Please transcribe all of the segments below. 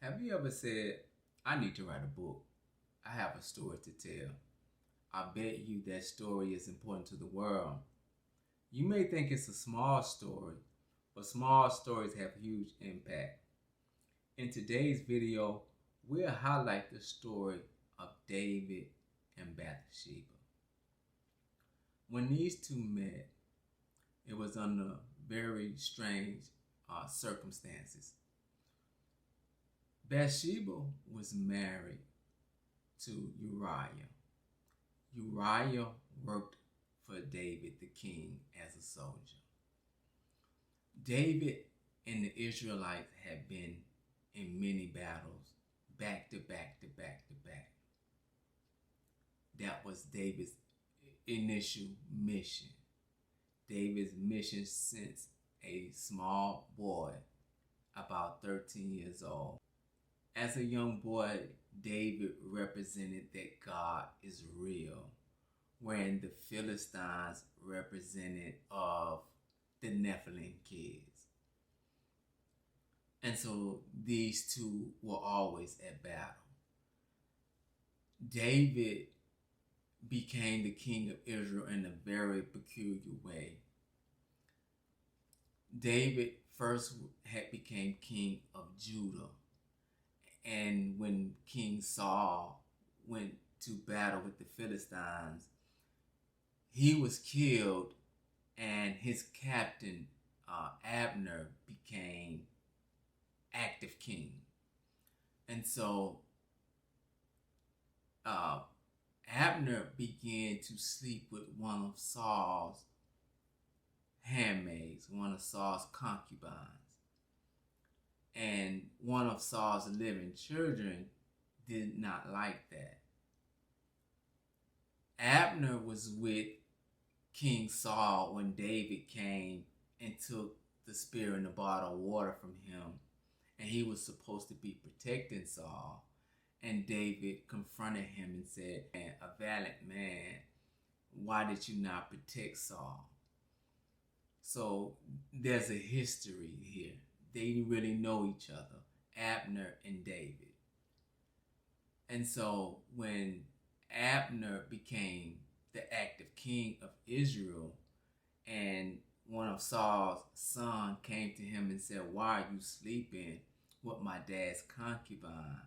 Have you ever said, I need to write a book? I have a story to tell. I bet you that story is important to the world. You may think it's a small story, but small stories have huge impact. In today's video, we'll highlight the story of David and Bathsheba. When these two met, it was under very strange circumstances. Bathsheba was married to Uriah. Uriah worked for David the king as a soldier. David and the Israelites had been in many battles, back to back to back to back. That was David's initial mission. David's mission since a small boy, about 13 years old. As a young boy, David represented that God is real, wherein the Philistines represented of the Nephilim kids. And so these two were always at battle. David became the king of Israel in a very peculiar way. David first became king of Judah. And when King Saul went to battle with the Philistines, he was killed, and his captain, Abner, became active king. And so Abner began to sleep with one of Saul's handmaids, one of Saul's concubines. And one of Saul's living children did not like that. Abner was with King Saul when David came and took the spear and the bottle of water from him, and he was supposed to be protecting Saul. And David confronted him and said, "A valiant man, why did you not protect Saul?" So there's a history here. They didn't really know each other, Abner and David. And so when Abner became the active king of Israel, and one of Saul's sons came to him and said, "Why are you sleeping with my dad's concubine?"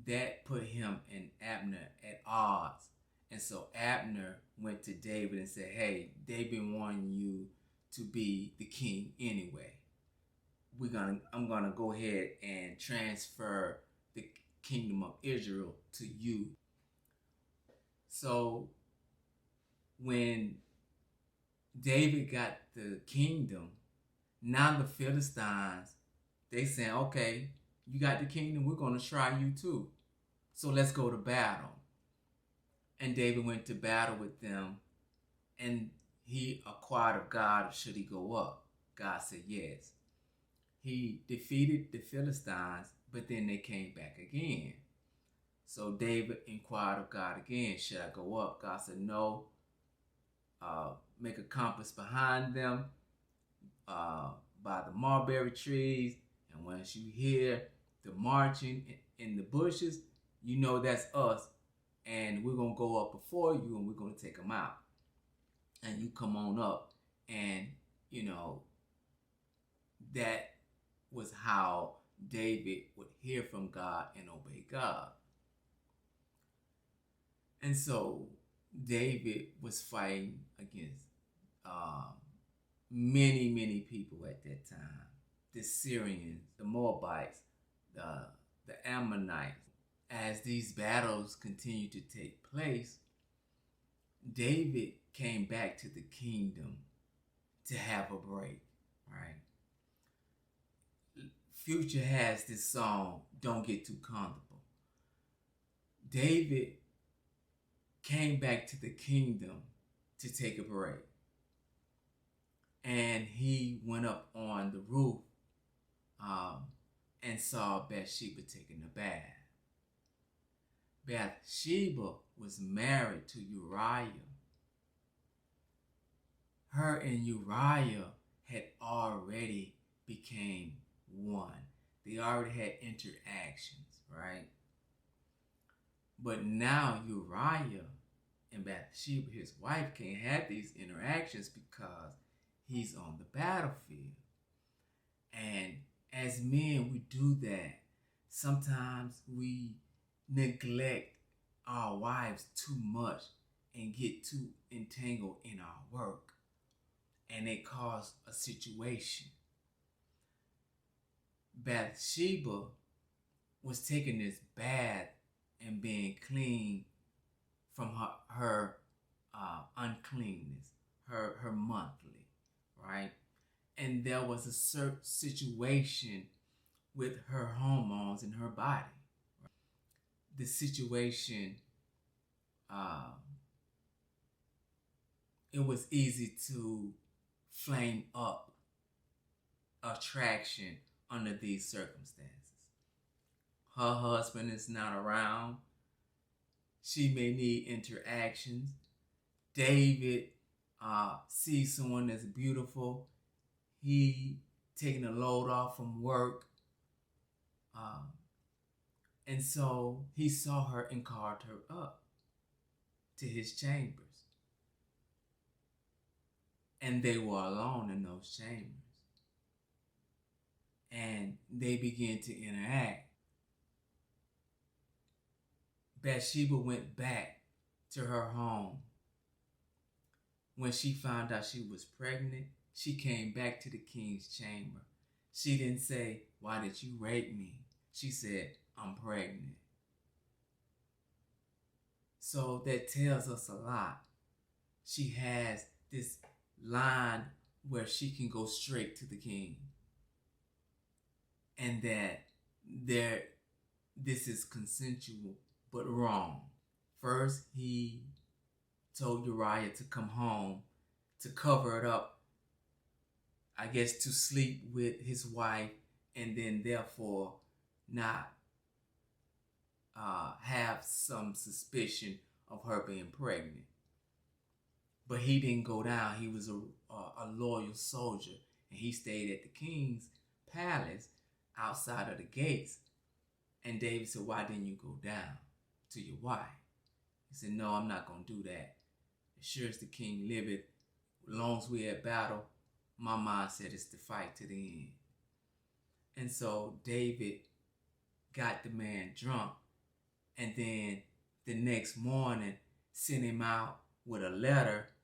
That put him and Abner at odds. And so Abner went to David and said, "Hey, they've been wanting you to be the king anyway. I'm gonna go ahead and transfer the kingdom of Israel to you." So when David got the kingdom, now the Philistines, they saying, "Okay, you got the kingdom, we're gonna try you too. So let's go to battle." And David went to battle with them, and he inquired of God, should he go up? God said yes. He defeated the Philistines, but then they came back again. So David inquired of God again, should I go up? God said no. Make a compass behind them by the mulberry trees, and once you hear the marching in the bushes, you know that's us, and we're going to go up before you, and we're going to take them out. And you come on up, and that was how David would hear from God and obey God. And so David was fighting against many people at that time. The Syrians, the Moabites, the Ammonites. As these battles continued to take place, David came back to the kingdom to have a break, right? Future has this song, "Don't Get Too Comfortable." David came back to the kingdom to take a break. And he went up on the roof and saw Bathsheba taking a bath. Bathsheba was married to Uriah. Her and Uriah had already became one. They already had interactions, right? But now Uriah and Bathsheba, his wife, can't have these interactions because he's on the battlefield. And as men, we do that. Sometimes we neglect our wives too much and get too entangled in our work. And it causes a situation. Bathsheba was taking this bath and being clean from her uncleanness, her monthly, right? And there was a certain situation with her hormones in her body. The situation, it was easy to flame up attraction under these circumstances. Her husband is not around. She may need interactions. David sees someone that's beautiful. He taking a load off from work. And so he saw her and called her up to his chambers. And they were alone in those chambers. And they began to interact. Bathsheba went back to her home. When she found out she was pregnant, she came back to the king's chamber. She didn't say, "Why did you rape me?" She said, "I'm pregnant." So that tells us a lot. She has this line where she can go straight to the king. And that this is consensual but wrong. First, he told Uriah to come home to cover it up, I guess to sleep with his wife, and then therefore not have some suspicion of her being pregnant. But he didn't go down. He was a loyal soldier, and he stayed at the king's palace outside of the gates. And David said, "Why didn't you go down to your wife?" He said, "No, I'm not going to do that. As sure as the king liveth, as long as we're at battle, my mindset is to fight to the end." And so David got the man drunk, and then the next morning sent him out with a letter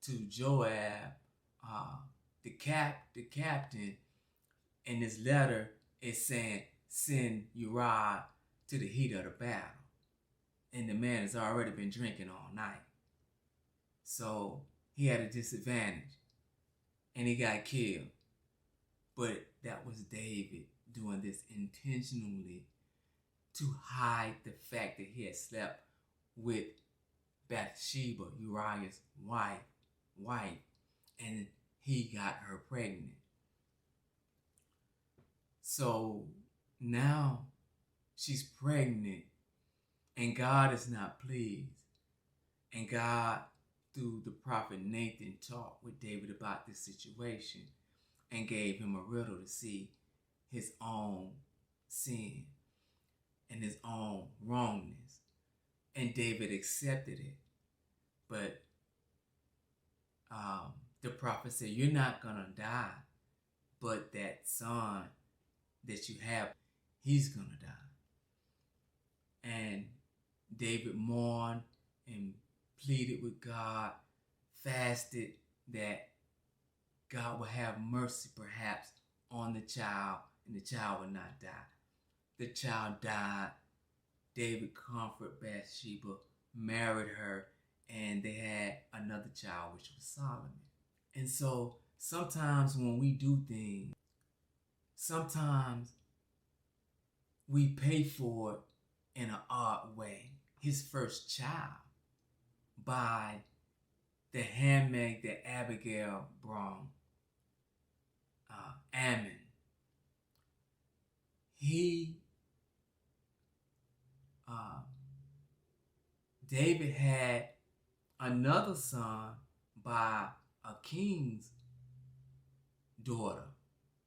to Joab, the captain. And this letter is saying, "Send Uriah to the heat of the battle." And the man has already been drinking all night. So he had a disadvantage. And he got killed. But that was David doing this intentionally to hide the fact that he had slept with Bathsheba, Uriah's wife, and he got her pregnant. So now she's pregnant, and God is not pleased. And God, through the prophet Nathan, talked with David about this situation and gave him a riddle to see his own sin and his own wrongness. And David accepted it. But the prophet said, "You're not going to die, but that son that you have, he's going to die." And David mourned and pleaded with God, fasted that God would have mercy perhaps on the child, and the child would not die. The child died. David comforted Bathsheba, married her, and they had another child, which was Solomon. And so sometimes when we do things, sometimes we pay for it in an odd way. His first child, by the handmaid that Abigail brought, Ammon. David had another son by a king's daughter,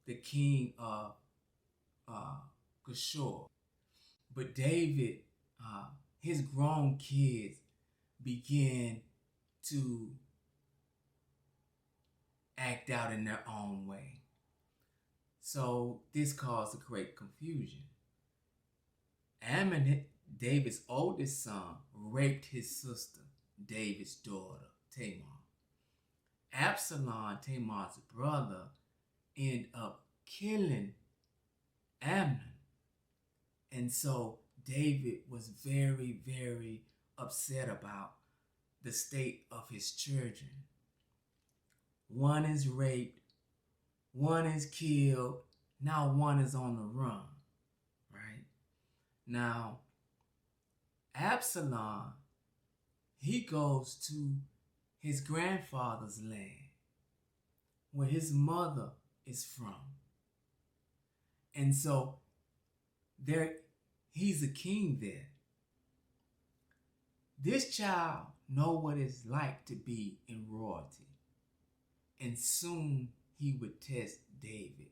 the king of Geshur. But David, his grown kids began to act out in their own way. So this caused a great confusion. Ammon, David's oldest son, raped his sister, David's daughter, Tamar. Absalom, Tamar's brother, ended up killing Amnon. And so David was very, very upset about the state of his children. One is raped, one is killed, now one is on the run, right? Now, Absalom, he goes to his grandfather's land, where his mother is from. And so he's a king there. This child know what it's like to be in royalty. And soon he would test David.